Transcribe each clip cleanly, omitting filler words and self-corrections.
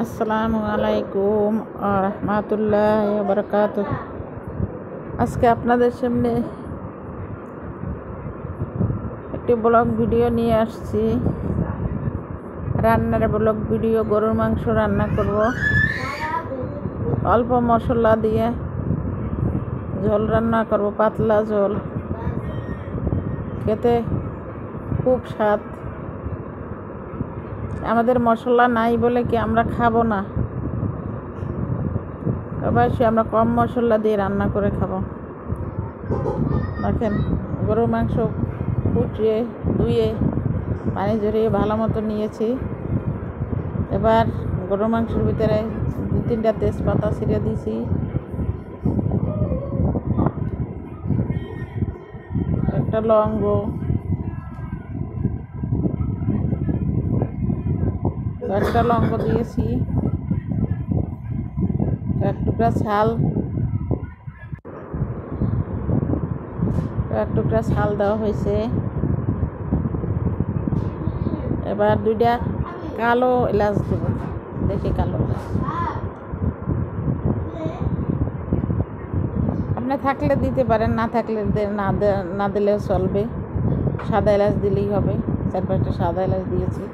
আসসালামু আলাইকুম রহমতুল্লাহ বরকাত। আজকে আপনাদের সামনে একটি ব্লগ ভিডিও নিয়ে আসছি। রান্নার ব্লগ ভিডিও। গরুর মাংস রান্না করব অল্প মশলা দিয়ে। ঝোল রান্না করব, পাতলা ঝোল, খেতে খুব স্বাদ। আমাদের মশলা নাই বলে কি আমরা খাবো না? অবশ্যই আমরা কম মশলা দিয়ে রান্না করে খাবো। দেখেন, গরুর মাংস কুচিয়ে ধুয়ে পানি ঝরিয়ে ভালো মতো নিয়েছি। এবার গরুর মাংসের ভিতরে 2-3টা তেজপাতা ছিঁড়ে দিয়েছি, একটা লবঙ্গ, একটা লবঙ্গ দিয়েছি, এক টুকরা ছাল দেওয়া হয়েছে। এবার 2টা কালো এলাচ দেব, দেখে কালো এলাচ। আপনি থাকলে দিতে পারেন, না থাকলে না দিলেও চলবে। সাদা এলাচ দিলেই হবে। 4-5টা সাদা এলাচ দিয়েছি।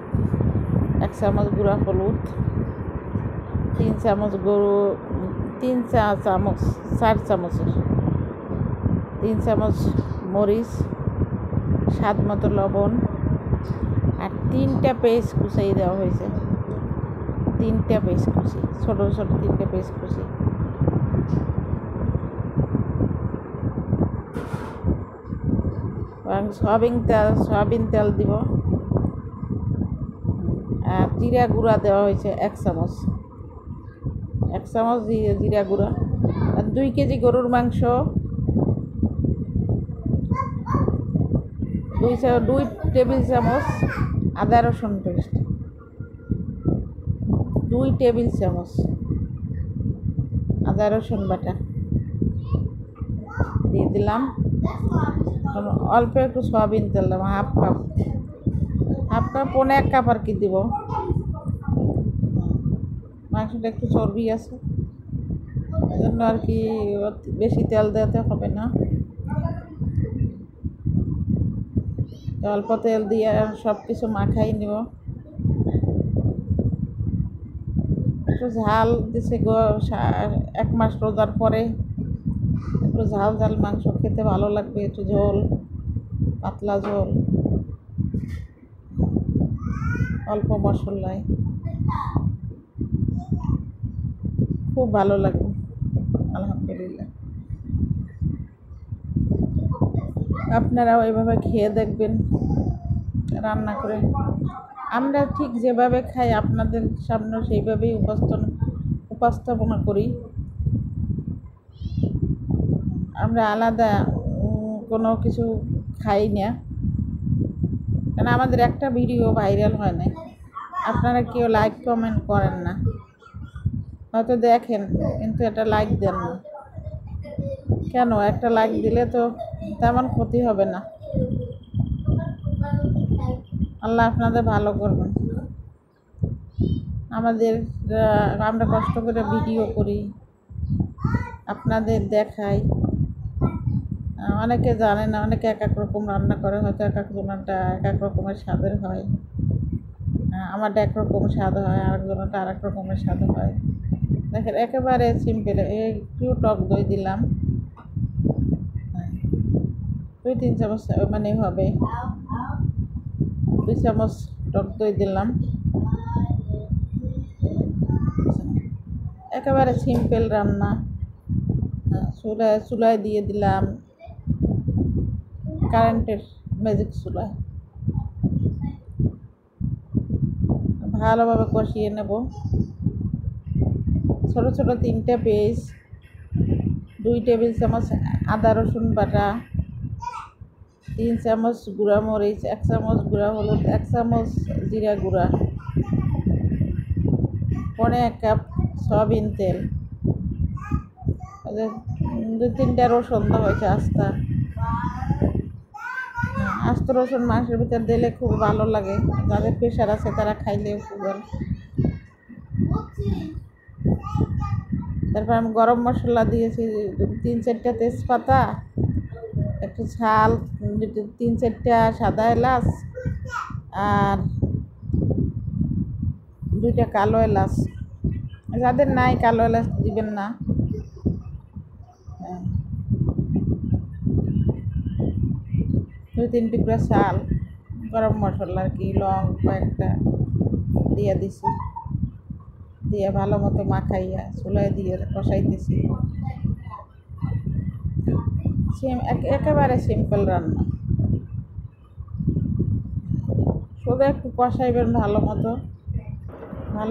1 চামচ গুঁড়া হলুদ, 3 চামচ 4 চামচের 3 চামচ মরিচ, স্বাদ মতো লবণ, আর 3টা পেঁয়াজ কুচাই দেওয়া হয়েছে। 3টা পেঁয়াজ কুচি, ছোটো ছোটো 3টা পেঁয়াজ কুচি। সয়াবিন তেল দিব। আর জিরা গুঁড়া দেওয়া হয়েছে 1 চামচ। 1 চামচ জিরা গুঁড়া। আর 2 কেজি গরুর মাংস, 2 টেবিল চামচ আদা রসুন পেস্ট, 2 টেবিল চামচ আদা রসুন বাটা দিয়ে দিলাম। অল্প একটু সয়াবিন তেল দেবো, হাফ কাপ, 1 কাপ আর কি দিব। মাংসটা একটু চর্বি আছে, এজন্য আর কি বেশি তেল দিতে হবে না। অল্প তেল দিয়ে সব কিছু মাখাই নেব। একটু ঝাল দিছে 1 মাস রোজার পরে একটু ঝাল মাংস খেতে ভালো লাগবে। একটু ঝোল, পাতলা ঝোল, অল্প মশলায় খুব ভালো লাগবে আলহামদুলিল্লাহ। আপনারাও এভাবে খেয়ে দেখবেন রান্না করে। আমরা ঠিক যেভাবে খাই আপনাদের সামনে সেইভাবেই উপস্থাপনা করি। আমরা আলাদা কোনো কিছু খাই না, কারণ আমাদের একটা ভিডিও ভাইরাল হয় না। আপনারা কেউ লাইক কমেন্ট করেন না, হয়তো দেখেন কিন্তু একটা লাইক দেন না কেন? একটা লাইক দিলে তো তেমন ক্ষতি হবে না। আল্লাহ আপনাদের ভালো করবেন। আমরা কষ্ট করে ভিডিও করি, আপনাদের দেখাই। অনেকে জানে না, অনেকে এক রকম রান্না করে, হয়তো একজনটা এক রকমের স্বাদের হয়। আমারটা একরকম স্বাদ হয়, আরেকজনটা আরেক রকমের স্বাদ হয়। দেখেন একেবারে সিম্পল। একটু টক দই দিলাম, 2-3 চামচ মানে হবে। 2 চামচ টক দই দিলাম। একেবারে সিম্পল রান্না। চুলায় দিয়ে দিলাম, কারেন্টের ম্যাজিক চুলায়। ভালোভাবে কষিয়ে নেব। ছোটো ছোটো 3টা পেঁয়াজ, 2 টেবিল চামচ আদা রসুন বাটা, 3 চামচ গুঁড়া মরিচ, 1 চামচ গুঁড়া হলুদ, 1 চামচ জিরা গুঁড়া, 1 কাপ সয়াবিন তেল, 2-3টা রসুন দেওয়া হয়েছে আস্ত রসুন মাংসের ভিতরে দিলে খুব ভালো লাগে। যাদের প্রেশার আছে তারা খাইলেও খুব ভালো। তারপর আমি গরম মশলা দিয়েছি 3-4টা তেজপাতা, একটু ঝাল, 3-4টা সাদা এলাচ আর 2টা কালো এলাচ। যাদের নাই কালো এলাচ দিবেন না। 2-3 টুকরা চাল, গরম মশলা আর কি, লং কয়েকটা দিয়ে দিছি, দিয়ে ভালো মতো মাখাইয়া চুলায় দিয়ে কষাইতেছি। একেবারে সিম্পল রান্না, শুধু একটু কষাইবেন ভালো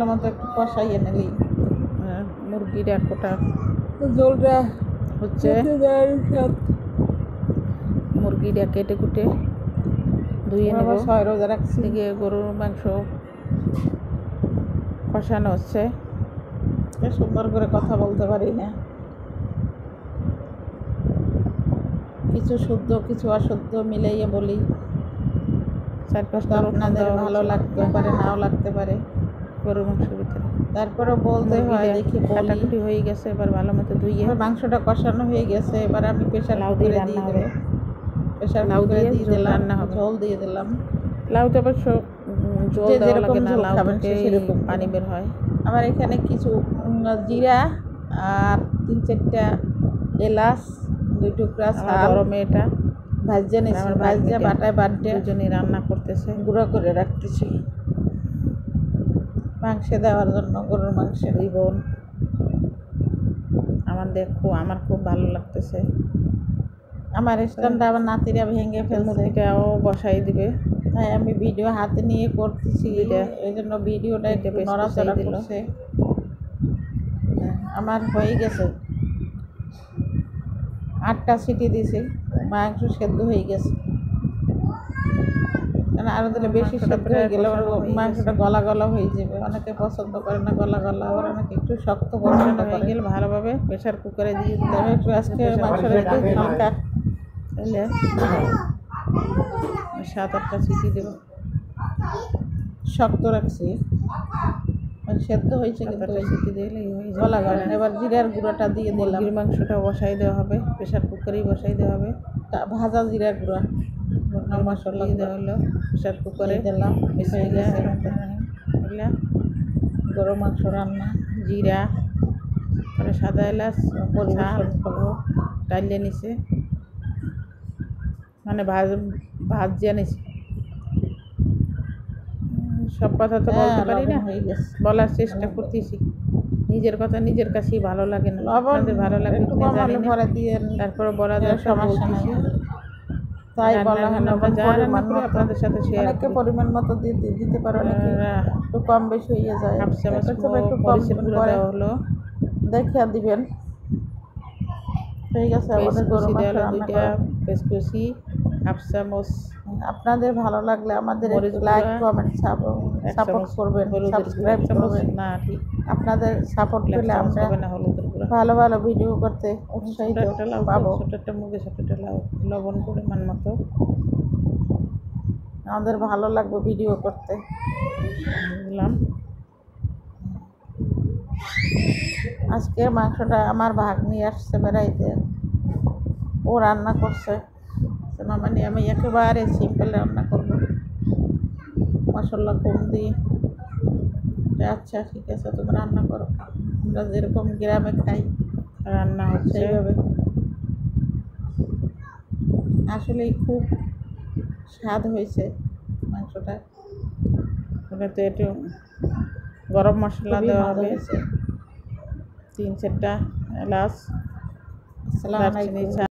মতো একটু কষাইয়ে নিলি মুরগিটা কোটা ঝোলটা হচ্ছে। মুরগিটা কেটে কুটে ধুয়ে নেব। 6 রোজা রাখছি। দিকে গরুর মাংস কষানো হচ্ছে। সুন্দর করে কথা বলতে পারি না, কিছু শুদ্ধ কিছু অশুদ্ধ মিলাইয়ে বলি। 4-5টা আপনাদের ভালো লাগতে পারে, নাও লাগতে পারে গরুর মাংসের ভিতরে। তারপরে বলতে হয়, দেখি কাটাকুটি হয়ে গেছে, এবার ভালো মতো ধুইয়ে মাংসটা কষানো হয়ে গেছে। এবার আমি প্রেশার কুকারে দিয়ে দেবো। প্রেশার কুকারে দিয়ে দিলাম, ঝোল দিয়ে দিলাম। লাউটা অবশ্য ঝোল দেওয়া লাগে না, লাউ থেকে সেরকম পানি বের হয়। আমার এখানে কিছু জিরা আর 3-4টা এলাচ, 2 টুকরা চাল, গরমে এটা ভাজে নিয়েছি, ভাজে বাটায় দুজনে রান্না করতেছে, গুঁড়ো করে রাখতেছি মাংসে দেওয়ার জন্য। গরুর মাংসে 2 বোন। আমার খুব ভালো লাগতেছে। আমার স্ট্যান্ডটা আমার নাতিরা ভেঙে ফেলছে, মুরগিটাও বসাই দিবে, তাই আমি ভিডিও হাতে নিয়ে করতেছি। এই জন্য ভিডিওটা একটু নড়াচড়া করছে। আমার হয়ে গেছে, 8টা সিটি দিছি, মাংস সেদ্ধ হয়ে গেছে। আরো দিলে বেশি সেদ্ধ হয়ে গেলে মাংসটা গলা গলা হয়ে যাবে। অনেকে পছন্দ করে না গলা গলা, আবার অনেকে একটু শক্ত পছন্দ হয়ে গেলে ভালোভাবে প্রেশার কুকারে দিয়ে দিতে হবে। একটু আজকে মাংসটা একটু হালকা হলে 7-8টা সিটি দেব। শক্ত রাখছি, সেদ্ধ হয়েছে কিন্তু সিটি দিলেই গলা গলা। এবার জিরার গুঁড়োটা দিয়ে দিলাম। মুরগির মাংসটা বসাই দেওয়া হবে, প্রেশার কুকারেই বসাই দেওয়া হবে। ভাজা জিরার গুঁড়া মশলা দিয়ে দেওয়া হলো, প্রেশার কুকারে দিলাম। মিশিয়ে গেছে গরুর মাংস রান্না। জিরা, পরে সাদা এলাচ পরিবেশন করবো। ডালিয়ে নিছে, মানে ভাজিয়ে নিছে। সব কথা তো বলতে পারি না, বলার চেষ্টা করতেছি। নিজের কথা নিজের কাছেই ভালো লাগে না, আপনাদের ভালো লাগে তারপরে বলা যায় সমস্যা নেই, তাই বলা হয় না। আপনাদের সাথে শেয়ার অনেকে পরিমাণ মতো দিতে পারো, একটু কম বেশি হয়ে যায়। একটু কম করে হলো দেখিয়া দিবেন। হয়ে গেছে আমাদের গরু মাংস রান্না। পেঁচকুচি হাফ চামচ। আপনাদের ভালো লাগলে আমাদের লাইক কমেন্ট সাপোর্ট করবেন, সাবস্ক্রাইব করবেন। না ঠিক, আপনাদের সাপোর্ট পেলে আমরা ভালো ভালো ভিডিও করতে উৎসাহিত পাবো। ছোটটা মুখে ছোটটা লবণ পরিমাণ মতো, আমাদের ভালো লাগবে ভিডিও করতে। বুঝলাম। আজকে মাংসটা আমার ভাগ নিয়ে আসছে বেড়াইতে, ও রান্না করছে। মানে আমি একেবারে সিম্পল রান্না করবো, মশলা কম দিয়ে। আচ্ছা ঠিক আছে, তুমি রান্না করো, আমরা যেরকম গ্রামে খাই রান্না হচ্ছে এইভাবে। আসলেই খুব স্বাদ হয়েছে মাংসটা। ওটাতে একটু গরম মশলা দেওয়া হবে, 3-4টা এলাচ, দারচিনি।